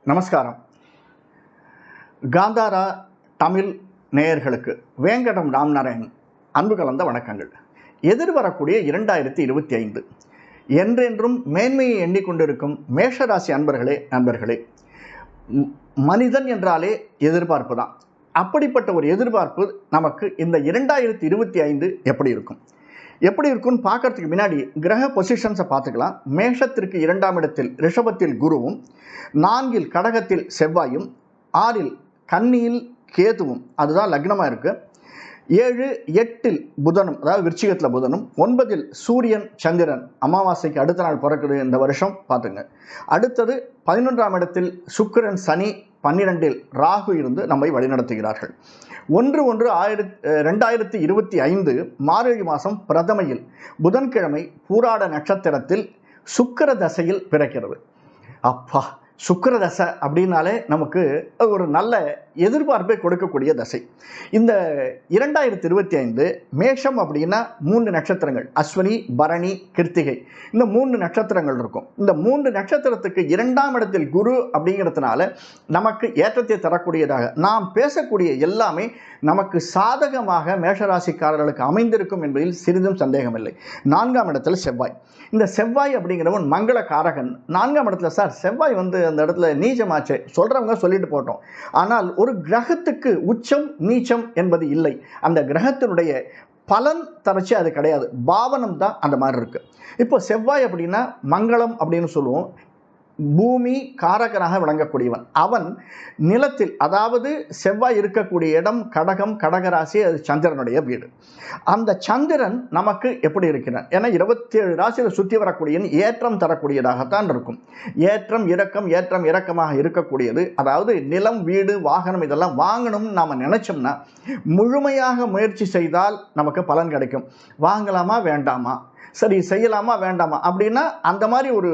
நமஸ்காரம். காந்தாரா தமிழ் நேயர்களுக்கு வேங்கடம் ராம்நாராயண் அன்பு கலந்த வணக்கங்கள். எதிர்வரக்கூடிய 2025 என்றென்றும் மேன்மையை எண்ணிக்கொண்டிருக்கும் மேஷராசி நண்பர்களே, மனிதன் என்றாலே எதிர்பார்ப்பு தான். அப்படிப்பட்ட ஒரு எதிர்பார்ப்பு நமக்கு இந்த 2025 எப்படி இருக்குன்னு பார்க்கறதுக்கு முன்னாடி கிரக பொசிஷன்ஸை பார்த்துக்கலாம். மேஷத்திற்கு 2ஆம் இடத்தில் ரிஷபத்தில் குருவும், 4இல் கடகத்தில் செவ்வாயும், 6இல் கன்னியில் கேதுவும், அதுதான் லக்னமாக இருக்குது. 7, 8இல் புதனும், அதாவது விருச்சிகத்தில் புதனும், 9இல் சூரியன் சந்திரன், அமாவாசைக்கு அடுத்த நாள் பிறக்குது இந்த வருஷம் பார்த்துங்க. அடுத்தது 11ஆம் இடத்தில் சுக்கிரன் சனி, 12இல் ராகு இருந்து நம்மை வழிநடத்துகிறார்கள். 1/1/2025 மார்கழி மாதம் பிரதமையில் புதன்கிழமை பூராட நட்சத்திரத்தில் சுக்கிர தசையில் பிறக்கிறது. அப்பா, சுக்கிர தசை அப்படின்னாலே நமக்கு ஒரு நல்ல எதிர்பார்ப்பை கொடுக்கக்கூடிய தசை. இந்த 2025 மேஷம் அப்படின்னா 3 நட்சத்திரங்கள், அஸ்வினி, பரணி, கிருத்திகை, இந்த 3 நட்சத்திரங்கள் இருக்கும். இந்த 3 நட்சத்திரத்துக்கு 2ஆம் இடத்தில் குரு அப்படிங்கிறதுனால நமக்கு ஏற்றத்தை தரக்கூடியதாக, நாம் பேசக்கூடிய எல்லாமே நமக்கு சாதகமாக மேஷராசிக்காரர்களுக்கு அமைந்திருக்கும் என்பதில் சிறிதும் சந்தேகமில்லை. 4ஆம் இடத்துல செவ்வாய். இந்த செவ்வாய் அப்படிங்கிறவன் மங்கள காரகன். 4ஆம் இடத்துல சார் செவ்வாய் அந்த இடத்துல நீச்சமாச்சே சொல்கிறவங்க சொல்லிட்டு போட்டோம். ஆனால் ஒரு கிரகத்துக்கு உச்சம் நீச்சம் என்பது இல்லை. அந்த கிரகத்தினுடைய பலன் தரச்சு அது கிடையாது, பாவனம் தான் அந்த மாதிரி இருக்குது. இப்போ செவ்வாய் அப்படின்னா மங்களம் அப்படின்னு சொல்லுவோம். பூமி காரகனாக விளங்கக்கூடியவன் அவன். நிலத்தில், அதாவது செவ்வாய் இருக்கக்கூடிய இடம் கடகம், கடகராசி, அது சந்திரனுடைய வீடு. அந்த சந்திரன் நமக்கு எப்படி இருக்கிறான்? ஏன்னா 27 ராசியில் சுற்றி வரக்கூடிய ஏற்றம் தரக்கூடியதாகத்தான் இருக்கும். ஏற்றம் இறக்கம், ஏற்றம் இறக்கமாக இருக்கக்கூடியது. அதாவது நிலம், வீடு, வாகனம் இதெல்லாம் வாங்கணும்னு நாம் நினைச்சோம்னா முழுமையாக முயற்சி செய்தால் நமக்கு பலன் கிடைக்கும். வாங்கலாமா வேண்டாமா, சரி செய்யலாமா வேண்டாமா அப்படின்னா அந்த மாதிரி ஒரு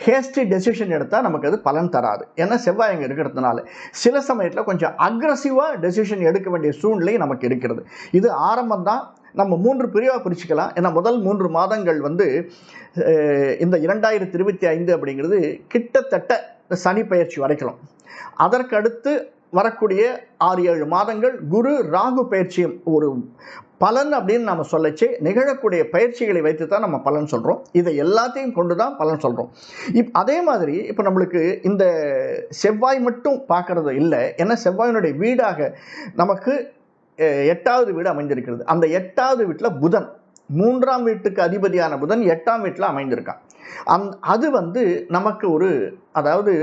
ஹேஸ்டி டெசிஷன் எடுத்தால் நமக்கு அது பலன் தராது. ஏன்னா செவ்வாய் அங்கே இருக்கிறதுனால சில சமயத்தில் கொஞ்சம் அக்ரஸிவாக டெசிஷன் எடுக்க வேண்டிய சூழ்நிலை நமக்கு இருக்கிறது. இது ஆரம்பம் தான். நம்ம 3 பிரிவாக பிரிச்சுக்கலாம். ஏன்னா முதல் 3 மாதங்கள் இந்த 2025 அப்படிங்கிறது கிட்டத்தட்ட சனி பயிற்சி வரைக்கலாம். அதற்கு அடுத்து வரக்கூடிய 6-7 மாதங்கள் குரு ராகு பயிற்சியும் ஒரு பலன் அப்படின்னு நம்ம சொல்லச்சு நிகழக்கூடிய பயிற்சிகளை வைத்து தான் நம்ம பலன் சொல்கிறோம். இதை எல்லாத்தையும் கொண்டு தான் பலன் சொல்கிறோம். அதே மாதிரி இப்போ நம்மளுக்கு இந்த செவ்வாய் மட்டும் பார்க்கறது இல்லை. ஏன்னா செவ்வாயினுடைய வீடாக நமக்கு 8வது வீடு அமைந்திருக்கிறது. அந்த 8வது வீட்டில் புதன், 3ஆம் வீட்டுக்கு அதிபதியான புதன் 8ஆம் வீட்டில் அமைந்திருக்கான். அது நமக்கு ஒரு, அதாவது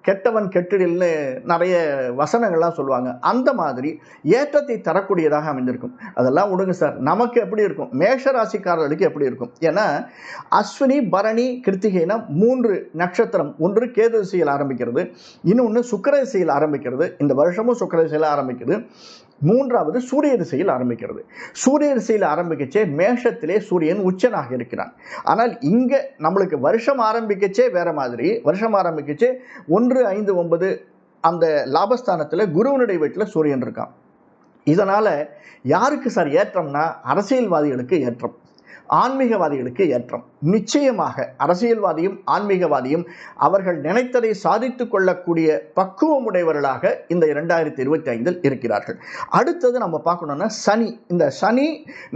கெட்டவன் கெட்டிடில்னு நிறைய வசனங்கள்லாம் சொல்லுவாங்க. அந்த மாதிரி ஏற்றத்தை தரக்கூடியதாக அமைந்திருக்கும். அதெல்லாம் விடுங்க சார், நமக்கு எப்படி இருக்கும், மேஷ ராசிக்காரர்களுக்கு எப்படி இருக்கும்? ஏன்னா அஸ்வினி, பரணி, கிருத்திகைனா 3 நட்சத்திரம். ஒன்று கேது திசையில் ஆரம்பிக்கிறது, இன்னொன்று சுக்கிர திசையில் ஆரம்பிக்கிறது. இந்த வருஷமும் சுக்கிர திசையில் ஆரம்பிக்குது. 3வது சூரிய திசையில் ஆரம்பிக்கிறது. சூரிய திசையில் ஆரம்பிக்கச்சே மேஷத்திலே சூரியன் உச்சனாக இருக்கிறான். ஆனால் இங்கே நம்மளுக்கு வருஷம் ஆரம்பிக்கச்சே வேற மாதிரி. வருஷம் ஆரம்பிக்கச்சே 1-5-9 அந்த லாபஸ்தானத்தில் குருவனுடைய வீட்டில் சூரியன் இருக்கான். இதனால் யாருக்கு சார் ஏற்றம்னா அரசியல்வாதிகளுக்கு ஏற்றம், ஆன்மீகவாதிகளுக்கு ஏற்றம். நிச்சயமாக அரசியல்வாதியும் ஆன்மீகவாதியும் அவர்கள் நினைத்ததை சாதித்து கொள்ளக்கூடிய பக்குவமுடையவர்களாக இந்த 2025 இருக்கிறார்கள். அடுத்தது நம்ம பார்க்கணும்னா சனி. இந்த சனி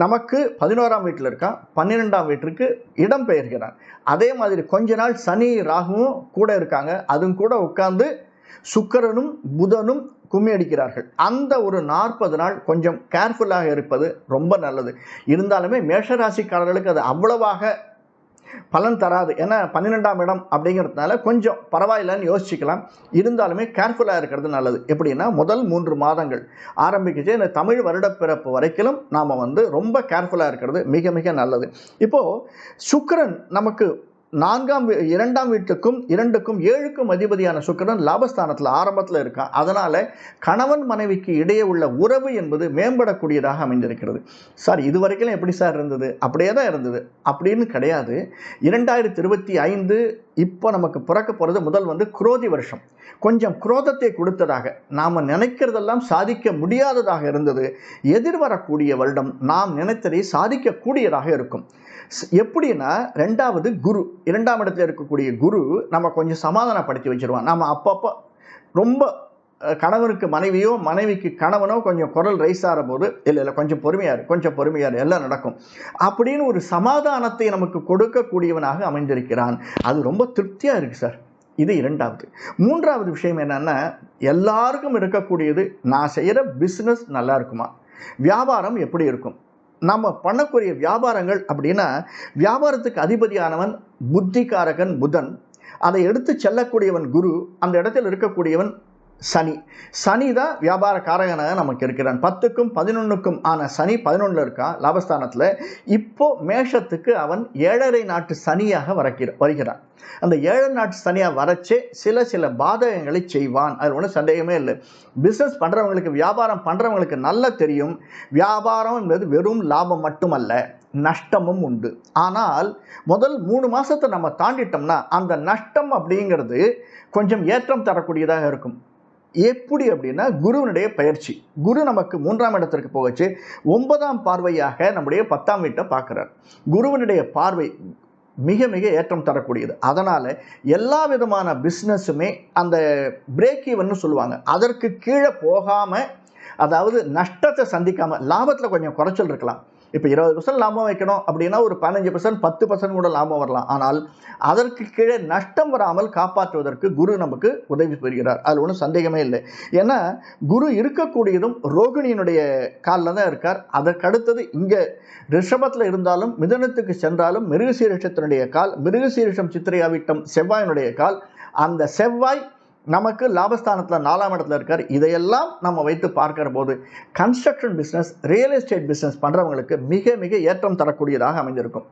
நமக்கு 11ஆம் வீட்டில் இருக்கான், 12ஆம் வீட்டிற்கு இடம் பெயர்கிறான். அதே மாதிரி கொஞ்ச நாள் சனி ராகுவும் கூட இருக்காங்க. அதுவும் கூட உட்கார்ந்து சுக்கிரனும் புதனும் கும்மி அடிக்கிறார்கள். அந்த ஒரு 40 நாள் கொஞ்சம் கேர்ஃபுல்லாக இருப்பது ரொம்ப நல்லது. இருந்தாலுமே மேஷராசிக்காரர்களுக்கு அது அவ்வளவாக பலன் தராது. ஏன்னா 12ஆம் இடம் அப்படிங்கிறதுனால கொஞ்சம் பரவாயில்லன்னு யோசிச்சுக்கலாம். இருந்தாலுமே கேர்ஃபுல்லாக இருக்கிறது நல்லது. எப்படின்னா முதல் 3 மாதங்கள் ஆரம்பிக்கிச்சு இந்த தமிழ் வருடப்பிறப்பு வரைக்கும் நாம் ரொம்ப கேர்ஃபுல்லாக இருக்கிறது மிக மிக நல்லது. இப்போது சுக்கிரன் நமக்கு 2ஆம் வீட்டுக்கும் 2க்கும் 7க்கும் அதிபதியான சுக்கிரன் லாபஸ்தானத்தில் ஆரம்பத்தில் இருக்கான். அதனால் கணவன் மனைவிக்கு இடையே உள்ள உறவு என்பது மேம்படக்கூடியதாக அமைந்திருக்கிறது. சார் இது வரைக்கும் எப்படி சார் இருந்தது? அப்படியே தான் இருந்தது அப்படின்னு கிடையாது. 2025 இப்போ நமக்கு பிறக்க போகிறது முதல் குரோதி வருஷம். கொஞ்சம் குரோதத்தை கொடுத்ததாக, நாம் நினைக்கிறதெல்லாம் சாதிக்க முடியாததாக இருந்தது. எதிர்வரக்கூடிய வருடம் நாம் நினைத்ததை சாதிக்கக்கூடியதாக இருக்கும். எப்படின்னா 2வது குரு, 2ஆம் இடத்துல இருக்கக்கூடிய குரு நம்ம கொஞ்சம் சமாதானப்படுத்தி வச்சிருவான். நம்ம அப்பப்போ ரொம்ப கணவனுக்கு மனைவியோ மனைவிக்கு கணவனோ கொஞ்சம் குரல் ரைஸ் ஆகிற போது இல்லை கொஞ்சம் பொறுமையாரு எல்லாம் நடக்கும் அப்படின்னு ஒரு சமாதானத்தை நமக்கு கொடுக்கக்கூடியவனாக அமைந்திருக்கிறான். அது ரொம்ப திருப்தியாக இருக்குது சார். இது இரண்டாவது. மூன்றாவது விஷயம் என்னன்னா, எல்லாருக்கும் இருக்கக்கூடியது, நான் செய்கிற பிஸ்னஸ் நல்லா இருக்குமா, வியாபாரம் எப்படி இருக்கும். நம்ம பண்ணக்கூடிய வியாபாரங்கள் அப்படின்னா, வியாபாரத்துக்கு அதிபதியானவன் புத்திகாரகன் புதன், அதை எடுத்து செல்லக்கூடியவன் குரு, அந்த இடத்தில் இருக்கக்கூடியவன் சனி தான் வியாபார காரகனாக நமக்கு இருக்கிறான். 10க்கும் 11க்கும் ஆன சனி 11ல் இருக்கான் லாபஸ்தானத்தில். இப்போ மேஷத்துக்கு அவன் 7.5 நாட்டு சனியாக வருகிறான். அந்த 7 நாட்டு சனியாக வரச்சே சில பாதகங்களை செய்வான். அது ஒன்றும் சந்தேகமே இல்லை. பிஸ்னஸ் பண்ணுறவங்களுக்கு, வியாபாரம் பண்ணுறவங்களுக்கு நல்லா தெரியும், வியாபாரம் என்பது வெறும் லாபம் மட்டுமல்ல, நஷ்டமும் உண்டு. ஆனால் முதல் 3 மாதத்தை நம்ம தாண்டிட்டோம்னா அந்த நஷ்டம் அப்படிங்கிறது கொஞ்சம் ஏற்றம் தரக்கூடியதாக இருக்கும். எப்படி அப்படின்னா, குருவினுடைய பயிற்சி. குரு நமக்கு 3ஆம் இடத்திற்கு போகச்சு 9ஆம் பார்வையாக நம்முடைய 10ஆம் வீட்டை பார்க்குறார். குருவினுடைய பார்வை மிக மிக ஏற்றம் தரக்கூடியது. அதனால் எல்லா விதமான பிஸ்னஸுமே அந்த பிரேக் ஈவன்னு சொல்லுவாங்க, அதற்கு கீழே போகாமல், அதாவது நஷ்டத்தை சந்திக்காமல், லாபத்தில் கொஞ்சம் குறைச்சல் இருக்கலாம். இப்போ 20% லாபம் வைக்கணும் அப்படின்னா ஒரு 15%, 10% கூட லாபம் வரலாம். ஆனால் அதற்கு கீழே நஷ்டம் வராமல் காப்பாற்றுவதற்கு குரு நமக்கு உதவி பெறுகிறார். அதில் ஒன்றும் சந்தேகமே இல்லை. ஏன்னா குரு இருக்கக்கூடியதும் ரோகிணியினுடைய காலில் தான் இருக்கார். அதற்கடுத்தது இங்கே ரிஷபத்தில் இருந்தாலும் மிதுனத்துக்கு சென்றாலும் மிருகசீரிஷத்தினுடைய கால், மிருகசீரிஷம் சித்திரையாவிட்டம் செவ்வாயினுடைய கால். அந்த செவ்வாய் நமக்கு லாபஸ்தானத்தில் 4ஆம் இடத்துல இருக்கார். இதையெல்லாம் நம்ம வைத்து பார்க்கிற போது construction business, real estate business பண்ணுறவங்களுக்கு மிக மிக ஏற்றம் தரக்கூடியதாக அமைந்திருக்கும்.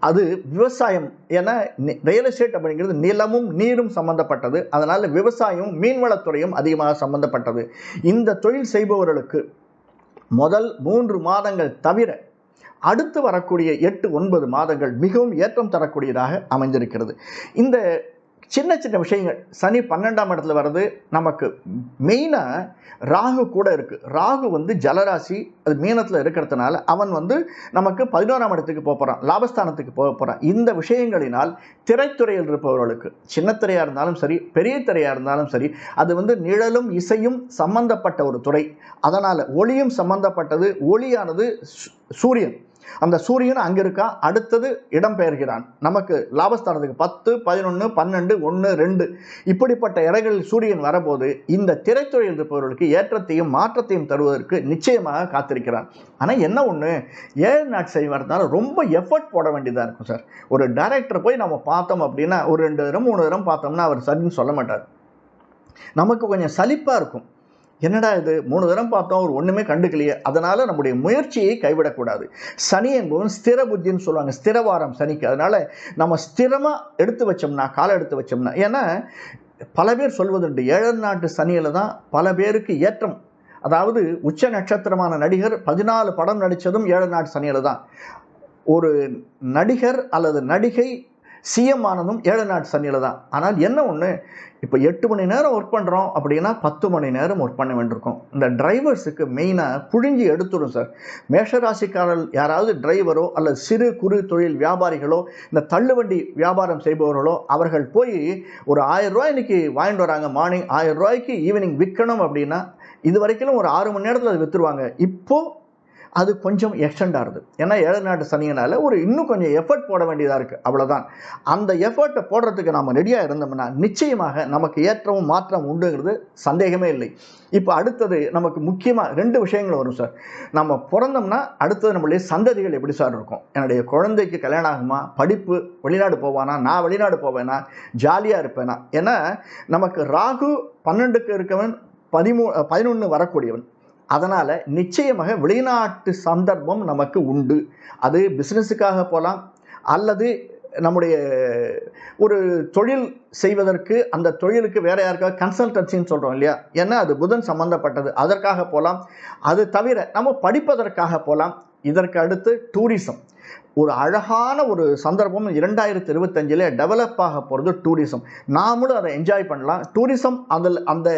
அது விவசாயம், ஏன்னா ரியல் எஸ்டேட் அப்படிங்கிறது நிலமும் நீரும் சம்பந்தப்பட்டது. அதனால் விவசாயமும் மீன்வளத்துறையும் அதிகமாக சம்பந்தப்பட்டது. இந்த தொழில் செய்பவர்களுக்கு முதல் 3 மாதங்கள் தவிர அடுத்து வரக்கூடிய 8-9 மாதங்கள் மிகவும் ஏற்றம் தரக்கூடியதாக அமைந்திருக்கிறது. இந்த சின்ன விஷயங்கள், சனி 12ஆம் இடத்துல வர்றது நமக்கு மெயினாக, ராகு கூட இருக்குது. ராகு வந்து ஜலராசி, அது மீனத்தில் இருக்கிறதுனால அவன் வந்து நமக்கு 11ஆம் இடத்துக்கு போகிறான், லாபஸ்தானத்துக்கு போகிறான். இந்த விஷயங்களினால் திரைத்துறையில் இருப்பவர்களுக்கு, சின்ன திரையாக இருந்தாலும் சரி, பெரிய திரையாக இருந்தாலும் சரி, அது வந்து நிழலும் இசையும் சம்பந்தப்பட்ட ஒரு துறை. அதனால் ஒளியும் சம்பந்தப்பட்டது. ஒளியானது சூரியன், அந்த சூரியன் அங்கே இருக்கா, அடுத்தது இடம்பெயர்கிறான் நமக்கு லாபஸ்தானத்துக்கு 10, 11, 12, 1, 2 இப்படிப்பட்ட இடங்களில் சூரியன் வரபோது இந்த திரைத்துறையில் இருப்பவர்களுக்கு ஏற்றத்தையும் மாற்றத்தையும் தருவதற்கு நிச்சயமாக காத்திருக்கிறான். ஆனால் என்ன ஒன்று, 7 நாட் செய்வதனால ரொம்ப எஃபர்ட் போட வேண்டியதாக இருக்கும் சார். ஒரு டைரக்டர் போய் நம்ம பார்த்தோம் அப்படின்னா ஒரு 2 தரம் 3 தரம் பார்த்தோம்னா அவர் சரின்னு சொல்ல மாட்டார். நமக்கு கொஞ்சம் சலிப்பாக இருக்கும். என்னடா இது 3 தரம் பார்த்தோம், அவர் ஒன்றுமே கண்டுக்கலையே. அதனால் நம்முடைய முயற்சியை கைவிடக்கூடாது. சனி என்பவன் ஸ்திர புத்தின்னு சொல்லுவாங்க, ஸ்திரவாரம் சனிக்கு. அதனால் நம்ம ஸ்திரமாக எடுத்து வச்சோம்னா, காலை எடுத்து வச்சோம்னா, ஏன்னா பல பேர் சொல்வதுண்டு 7 நாட்டு சனியில் தான் பல பேருக்கு ஏற்றம். அதாவது உச்ச நட்சத்திரமான நடிகர் 14 படம் நடித்ததும் 7 நாட்டு சனியில் தான். ஒரு நடிகர் அல்லது நடிகை சிஎம் ஆனதும் 7 நாட்டு சனியில் தான். ஆனால் என்ன ஒன்று, இப்போ 8 மணி நேரம் ஒர்க் பண்ணுறோம் அப்படின்னா 10 மணி நேரம் ஒர்க் பண்ண வேண்டியிருக்கும். இந்த டிரைவர்ஸுக்கு மெயினாக புழிஞ்சி எடுத்துடும் சார். மேஷராசிக்காரர்கள் யாராவது டிரைவரோ அல்லது சிறு குறு தொழில் வியாபாரிகளோ, இந்த தள்ளுவண்டி வியாபாரம் செய்பவர்களோ, அவர்கள் போய் ஒரு 1000 ரூபாய் இன்னைக்கு வாங்கிட்டு வராங்க, மார்னிங் 1000 ரூபாய்க்கு ஈவினிங் விற்கணும் அப்படின்னா இது வரைக்கும் ஒரு 6 மணி நேரத்தில் அதை விற்றுருவாங்க. இப்போது அது கொஞ்சம் எக்ஸ்டெண்ட் ஆகுது. ஏன்னா 7 நாட்டு சனியினால் இன்னும் கொஞ்சம் எஃபர்ட் போட வேண்டியதாக இருக்குது, அவ்வளோதான். அந்த எஃபர்ட்டை போடுறதுக்கு நம்ம ரெடியாக இருந்தோம்னா நிச்சயமாக நமக்கு ஏற்றமும் மாற்றம் உண்டுங்கிறது சந்தேகமே இல்லை. இப்போ அடுத்தது நமக்கு முக்கியமாக 2 விஷயங்கள் வரும் சார். நம்ம பிறந்தோம்னா அடுத்தது நம்மளுடைய சந்ததிகள் எப்படி சார் இருக்கும். என்னுடைய குழந்தைக்கு கல்யாணம் ஆகுமா, படிப்பு, வெளிநாடு போவானா, நான் வெளிநாடு போவேனா, ஜாலியாக இருப்பேனா. ஏன்னா நமக்கு ராகு 12க்கு இருக்கவன் 11 வரக்கூடியவன். அதனால் நிச்சயமாக வெளிநாட்டு சந்தர்ப்பம் நமக்கு உண்டு. அது பிஸ்னஸுக்காக போகலாம், அல்லது நம்முடைய ஒரு தொழில் செய்வதற்கு, அந்த தொழிலுக்கு வேறு யாருக்காக கன்சல்டன்சின்னு சொல்கிறோம் இல்லையா, ஏன்னா அது புதன் சம்பந்தப்பட்டது, அதற்காக போகலாம். அது தவிர நம்ம படிப்பதற்காக போகலாம். இதற்கு அடுத்து டூரிசம், ஒரு அழகான ஒரு சந்தர்ப்பம் 2025 டெவலப் ஆக போகிறது டூரிசம். நாமளும் அதை என்ஜாய் பண்ணலாம். டூரிசம் அந்த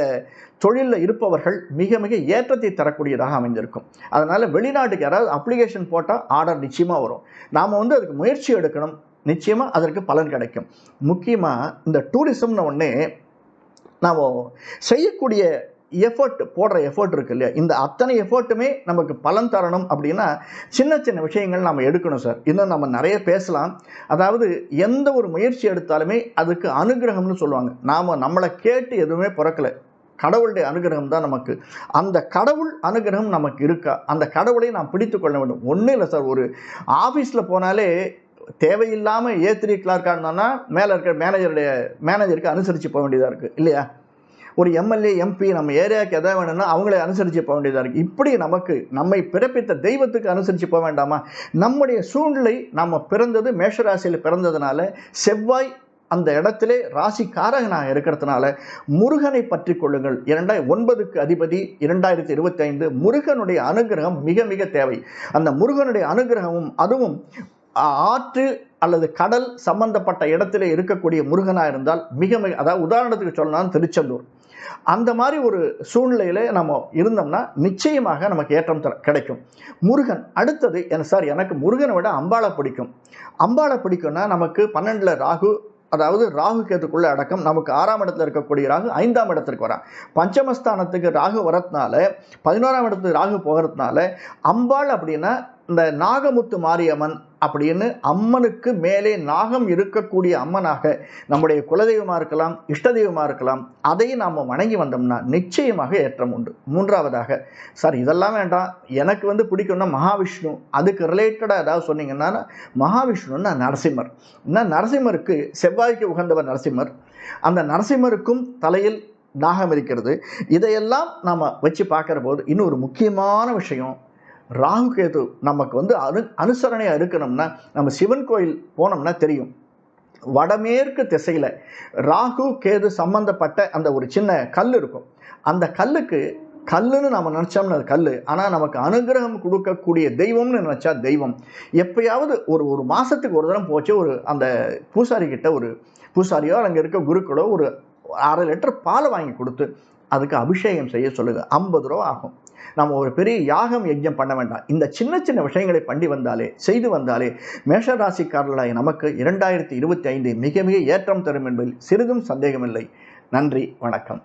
தொழிலில் இருப்பவர்கள் மிக மிக ஏற்றத்தை தரக்கூடியதாக அமைந்திருக்கும். அதனால் வெளிநாட்டுக்கு யாராவது அப்ளிகேஷன் போட்டால் ஆர்டர் நிச்சயமாக வரும். நாம் அதுக்கு முயற்சி எடுக்கணும், நிச்சயமாக அதற்கு பலன் கிடைக்கும். முக்கியமாக இந்த டூரிசம்னு ஒன்றே நாம் செய்யக்கூடிய போடுற எஃபர்ட் இருக்கு இல்லையா, இந்த அத்தனை எஃபர்ட்டுமே நமக்கு பலன் தரணும் அப்படின்னா சின்ன சின்ன விஷயங்கள் நம்ம எடுக்கணும் சார். இன்னும் நம்ம நிறைய பேசலாம். அதாவது எந்த ஒரு முயற்சி எடுத்தாலுமே அதுக்கு அனுகிரகம்னு சொல்லுவாங்க. நாம் நம்மளை கேட்டு எதுவுமே பிறக்கலை, கடவுளுடைய அனுகிரகம் தான் நமக்கு. அந்த கடவுள் அனுகிரகம் நமக்கு இருக்கா, அந்த கடவுளை நாம் பிடித்து கொள்ள வேண்டும். ஒன்றும் இல்லை சார், ஒரு ஆஃபீஸில் போனாலே தேவையில்லாமல் A3 கிளார்க்காக இருந்தான்னா மேலே இருக்கிற மேனேஜருக்கு அனுசரித்து போக வேண்டியதாக இருக்குது இல்லையா. ஒரு எம்எல்ஏ MP நம்ம ஏரியாவுக்கு எதாவது வேணும்னா அவங்களே அனுசரித்து போக வேண்டியதாக இருக்குது. இப்படி நம்மை பிறப்பித்த தெய்வத்துக்கு அனுசரித்து போக வேண்டாமா? நம்முடைய சூழ்நிலை, நம்ம பிறந்தது மேஷராசியில் பிறந்ததுனால செவ்வாய் அந்த இடத்திலே ராசிக்காரகனாக இருக்கிறதுனால முருகனை பற்றி கொள்ளுங்கள். 9க்கு அதிபதி 2025 முருகனுடைய அனுகிரகம் மிக மிக தேவை. அந்த முருகனுடைய அனுகிரகமும் அதுவும் ஆற்று அல்லது கடல் சம்பந்தப்பட்ட இடத்துல இருக்கக்கூடிய முருகனாக இருந்தால் மிக மிக, அதாவது உதாரணத்துக்கு சொல்லலாம் திருச்செந்தூர், அந்த மாதிரி ஒரு சூழ்நிலையில் நம்ம இருந்தோம்னா நிச்சயமாக நமக்கு ஏற்றம் கிடைக்கும். முருகன் அடுத்தது சார், எனக்கு முருகனை விட அம்பாளை பிடிக்கும். அம்பாளை பிடிக்கும்னா நமக்கு 12ல் ராகு, அதாவது ராகு கேதுக்குள்ள அடக்கம். நமக்கு 6ஆம் இடத்துல இருக்கக்கூடிய ராகு 5ஆம் இடத்திற்கு வரா. பஞ்சமஸ்தானத்துக்கு ராகு வரதுனால 11ஆம் இடத்துக்கு ராகு போகிறதுனால அம்பாள் அப்படின்னா இந்த நாகமுத்து மாரியம்மன் அப்படின்னு அம்மனுக்கு மேலே நாகம் இருக்கக்கூடிய அம்மனாக நம்முடைய குலதெய்வமாக இருக்கலாம், இஷ்ட தெய்வமாக இருக்கலாம், அதையும் நாம் வணங்கி வந்தோம்னா நிச்சயமாக ஏற்றம் உண்டு. மூன்றாவதாக சார் இதெல்லாம் வேண்டாம், எனக்கு பிடிக்கும்னா மகாவிஷ்ணு, அதுக்கு ரிலேட்டடாக ஏதாவது சொன்னீங்கன்னா மகாவிஷ்ணுன்னா நரசிம்மர். நரசிம்மருக்கு செவ்வாய்க்கு உகந்தவர் நரசிம்மர். அந்த நரசிம்மருக்கும் தலையில் நாகம் இருக்கிறது. இதையெல்லாம் நாம் வச்சு பார்க்குற போது இன்னொரு முக்கியமான விஷயம், ராகு கேது நமக்கு அனுசரணையாக இருக்கணும்னா நம்ம சிவன் கோயில் போனோம்னா தெரியும், வடமேற்கு திசையில் ராகு கேது சம்பந்தப்பட்ட அந்த ஒரு சின்ன கல் இருக்கும். அந்த கல்லுன்னு நம்ம நினச்சோம்னா அது கல், ஆனால் நமக்கு அனுகிரகம் கொடுக்கக்கூடிய தெய்வம்னு நினச்சா தெய்வம். எப்பயாவது ஒரு மாதத்துக்கு ஒரு தரம் போச்சு அந்த பூசாரிக்கிட்ட, ஒரு பூசாரியோ அங்கே இருக்க குருக்களோ ஒரு 1/2 லிட்டர் பாலை வாங்கி கொடுத்து அதுக்கு அபிஷேகம் செய்ய சொல்லுங்கள். 50 ரூபா ஆகும். நம்ம ஒரு பெரிய யாகம் யஜ்யம் பண்ண வேண்டாம். இந்த சின்ன சின்ன விஷயங்களை செய்து வந்தாலே மேஷராசிக்காரர்களாய் நமக்கு 2025 மிக மிக ஏற்றம் தரும் என்பதில் சிறிதும் சந்தேகமில்லை. நன்றி, வணக்கம்.